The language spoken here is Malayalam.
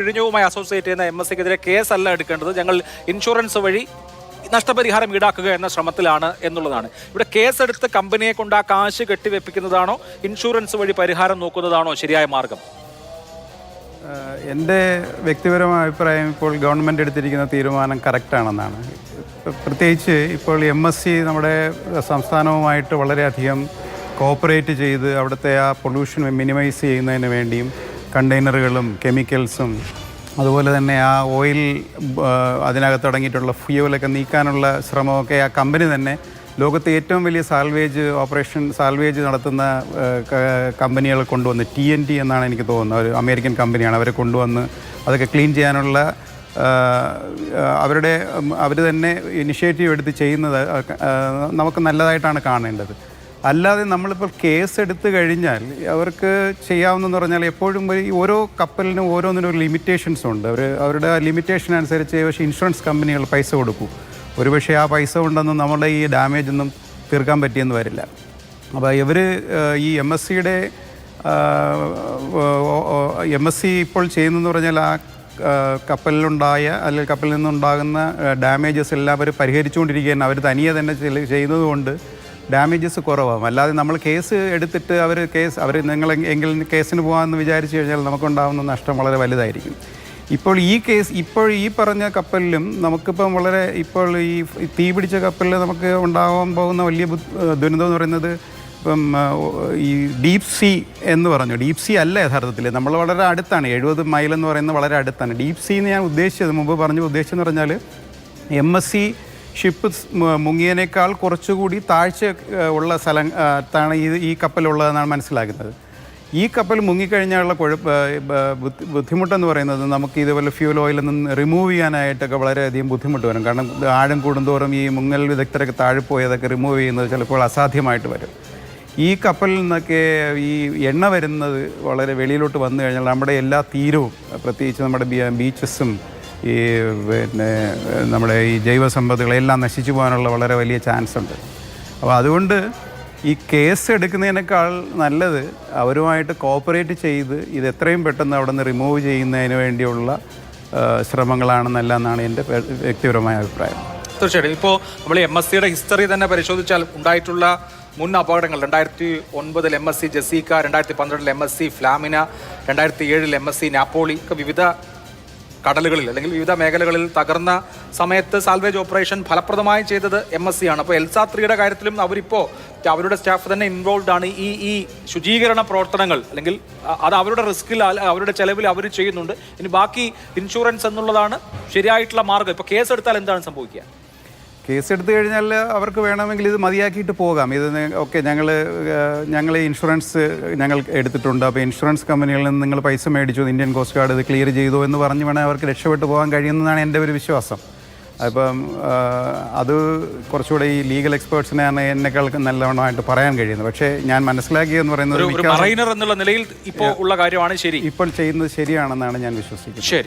വിഴിഞ്ഞവുമായി അസോസിയേറ്റ് ചെയ്യുന്ന MSCക്കെതിരെ കേസല്ല എടുക്കേണ്ടത്, ഞങ്ങൾ ഇൻഷുറൻസ് വഴി നഷ്ടപരിഹാരം ഈടാക്കുക എന്ന ശ്രമത്തിലാണ് എന്നുള്ളതാണ്. ഇവിടെ കേസെടുത്ത് കമ്പനിയെ കൊണ്ട് ആ കാശ് കെട്ടിവെപ്പിക്കുന്നതാണോ ഇൻഷുറൻസ് വഴി പരിഹാരം നോക്കുന്നതാണോ ശരിയായ മാർഗം? എൻ്റെ വ്യക്തിപരമായ അഭിപ്രായം ഇപ്പോൾ ഗവൺമെൻറ് എടുത്തിരിക്കുന്ന തീരുമാനം കറക്റ്റാണെന്നാണ്. പ്രത്യേകിച്ച് ഇപ്പോൾ MSC നമ്മുടെ സംസ്ഥാനവുമായിട്ട് വളരെയധികം കോപ്പറേറ്റ് ചെയ്ത് അവിടുത്തെ ആ പൊല്യൂഷൻ മിനിമൈസ് ചെയ്യുന്നതിന് വേണ്ടിയും കണ്ടെയ്നറുകളും കെമിക്കൽസും അതുപോലെ തന്നെ ആ ഓയിൽ അതിനകത്ത് അടങ്ങിയിട്ടുള്ള ഫ്യൂവലൊക്കെ നീക്കാനുള്ള ശ്രമമൊക്കെ ആ കമ്പനി തന്നെ ലോകത്തെ ഏറ്റവും വലിയ സാൽവേജ് നടത്തുന്ന കമ്പനികളെ കൊണ്ടുവന്ന് TNT എന്നാണ് എനിക്ക് തോന്നുന്നത്, ഒരു അമേരിക്കൻ കമ്പനിയാണ്. അവരെ കൊണ്ടുവന്ന് അതൊക്കെ ക്ലീൻ ചെയ്യാനുള്ള അവർ തന്നെ ഇനിഷ്യേറ്റീവ് എടുത്ത് ചെയ്യുന്നത് നമുക്ക് നല്ലതായിട്ടാണ് കാണേണ്ടത്. അല്ലാതെ നമ്മളിപ്പോൾ കേസ് എടുത്തു കഴിഞ്ഞാൽ അവർക്ക് ചെയ്യാവുന്നതെന്ന് പറഞ്ഞാൽ എപ്പോഴും ഈ ഓരോ കപ്പലിനും ഓരോന്നിനും ഒരു ലിമിറ്റേഷൻസ് ഉണ്ട്. അവരുടെ ലിമിറ്റേഷൻ അനുസരിച്ച് പക്ഷേ ഇൻഷുറൻസ് കമ്പനികൾ പൈസ കൊടുക്കും. ഒരുപക്ഷെ ആ പൈസ കൊണ്ടൊന്നും നമ്മുടെ ഈ ഡാമേജ് ഒന്നും തീർക്കാൻ പറ്റിയെന്ന് വരില്ല. അപ്പോൾ ഇവർ ഈ MSC ഇപ്പോൾ ചെയ്യുന്നതെന്ന് പറഞ്ഞാൽ ആ കപ്പലിലുണ്ടായ അല്ലെങ്കിൽ കപ്പലിൽ നിന്നുണ്ടാകുന്ന ഡാമേജസ് എല്ലാം അവർ പരിഹരിച്ചുകൊണ്ടിരിക്കുകയാണ്. അവർ തനിയെ തന്നെ ചെയ്യുന്നത് കൊണ്ട് ഡാമേജസ് കുറവാകും. അല്ലാതെ നമ്മൾ കേസ് എടുത്തിട്ട് എങ്കിൽ കേസിന് പോകാമെന്ന് വിചാരിച്ചു കഴിഞ്ഞാൽ നമുക്കുണ്ടാകുന്ന നഷ്ടം വളരെ വലുതായിരിക്കും. ഇപ്പോൾ ഈ പറഞ്ഞ കപ്പലിലും നമുക്കിപ്പം ഇപ്പോൾ ഈ തീ പിടിച്ച കപ്പലിൽ നമുക്ക് ഉണ്ടാകാൻ പോകുന്ന വലിയ ദുരന്തം എന്ന് പറയുന്നത് ഇപ്പം ഈ ഡീപ് സീ എന്ന് പറഞ്ഞു. ഡീപ് സീ അല്ല യഥാർത്ഥത്തിൽ, നമ്മൾ വളരെ അടുത്താണ്. 70 മൈൽ എന്ന് പറയുന്നത് വളരെ അടുത്താണ്. ഡീപ് സീ എന്ന് ഞാൻ ഉദ്ദേശിച്ചെന്ന് പറഞ്ഞാൽ MSC ഷിപ്പ് മുങ്ങിയതിനേക്കാൾ കുറച്ചുകൂടി താഴ്ച ഉള്ള സ്ഥലത്താണ് ഈ കപ്പലുള്ളതെന്നാണ് മനസ്സിലാക്കുന്നത്. ഈ കപ്പൽ മുങ്ങിക്കഴിഞ്ഞാലുള്ള ബുദ്ധിമുട്ടെന്ന് പറയുന്നത് നമുക്ക് ഇതുപോലെ ഫ്യൂൽ ഓയിലിൽ നിന്ന് റിമൂവ് ചെയ്യാനായിട്ടൊക്കെ വളരെയധികം ബുദ്ധിമുട്ട് വരും. കാരണം ആഴം കൂടുന്തോറും ഈ മുങ്ങൽ വിദഗ്ധരൊക്കെ താഴെ പോയതൊക്കെ റിമൂവ് ചെയ്യുന്നത് ചിലപ്പോൾ അസാധ്യമായിട്ട് വരും. ഈ കപ്പലിൽ നിന്നൊക്കെ ഈ എണ്ണ വരുന്നത് വളരെ വെളിയിലോട്ട് വന്നു കഴിഞ്ഞാൽ നമ്മുടെ എല്ലാ തീരവും, പ്രത്യേകിച്ച് നമ്മുടെ ബീച്ചസും ഈ നമ്മുടെ ഈ ജൈവസമ്പത്തുകളെല്ലാം നശിച്ചു പോകാനുള്ള വളരെ വലിയ ചാൻസ് ഉണ്ട്. അപ്പോൾ അതുകൊണ്ട് ഈ കേസ് എടുക്കുന്നതിനേക്കാൾ നല്ലത് അവരുമായിട്ട് കോപ്പറേറ്റ് ചെയ്ത് ഇത് എത്രയും പെട്ടെന്ന് അവിടെ നിന്ന് റിമൂവ് ചെയ്യുന്നതിന് വേണ്ടിയുള്ള ശ്രമങ്ങളാണെന്നല്ലെന്നാണ് എൻ്റെ വ്യക്തിപരമായ അഭിപ്രായം. തീർച്ചയായിട്ടും ഇപ്പോൾ നമ്മൾ MSCയുടെ ഹിസ്റ്ററി തന്നെ പരിശോധിച്ചാൽ ഉണ്ടായിട്ടുള്ള മുൻ അപകടങ്ങൾ 2009 MSC Jessica, 2012 MSC ഫ്ലാമിന, 2007 MSC Napoli ഒക്കെ വിവിധ കടലുകളിൽ അല്ലെങ്കിൽ വിവിധ മേഖലകളിൽ തകർന്ന സമയത്ത് സാൽവേജ് ഓപ്പറേഷൻ ഫലപ്രദമായി ചെയ്തത് MSC ആണ്. അപ്പോൾ എൽസ 3യുടെ കാര്യത്തിലും അവരിപ്പോൾ അവരുടെ സ്റ്റാഫ് തന്നെ ഇൻവോൾവ് ആണ്. ഈ ശുചീകരണ പ്രവർത്തനങ്ങൾ അല്ലെങ്കിൽ അത് അവരുടെ റിസ്കിൽ അവരുടെ ചെലവിൽ അവർ ചെയ്യുന്നുണ്ട്. ഇനി ബാക്കി ഇൻഷുറൻസ് എന്നുള്ളതാണ് ശരിയായിട്ടുള്ള മാർഗ്ഗം. ഇപ്പോൾ കേസ് എടുത്താൽ എന്താണ് സംഭവിക്കുക? കേസ് എടുത്തു കഴിഞ്ഞാൽ അവർക്ക് വേണമെങ്കിൽ ഇത് മതിയാക്കിയിട്ട് പോകാം. ഞങ്ങൾ ഇൻഷുറൻസ് ഞങ്ങൾ എടുത്തിട്ടുണ്ട്, അപ്പോൾ ഇൻഷുറൻസ് കമ്പനികളിൽ നിന്ന് നിങ്ങൾ പൈസ മേടിച്ചു, ഇന്ത്യൻ കോസ്റ്റ് ഗാർഡ് ഇത് ക്ലിയർ ചെയ്തു എന്ന് പറഞ്ഞ് വേണേൽ അവർക്ക് രക്ഷപ്പെട്ടു പോകാൻ കഴിയുന്നതാണ് എൻ്റെ ഒരു വിശ്വാസം. അപ്പം അത് കുറച്ചുകൂടെ ഈ ലീഗൽ എക്സ്പേർട്സിനെയാണ് എന്നെക്കാൾ നല്ലവണ്ണമായിട്ട് പറയാൻ കഴിയുന്നത്. പക്ഷേ ഞാൻ മനസ്സിലാക്കിയെന്ന് പറയുന്നത് മറൈനർ എന്നുള്ള നിലയിൽ ഇപ്പോൾ ഉള്ള കാര്യമാണ് ശരി, ഇപ്പോൾ ചെയ്യുന്നത് ശരിയാണെന്നാണ് ഞാൻ വിശ്വസിക്കുന്നത്. ശരി.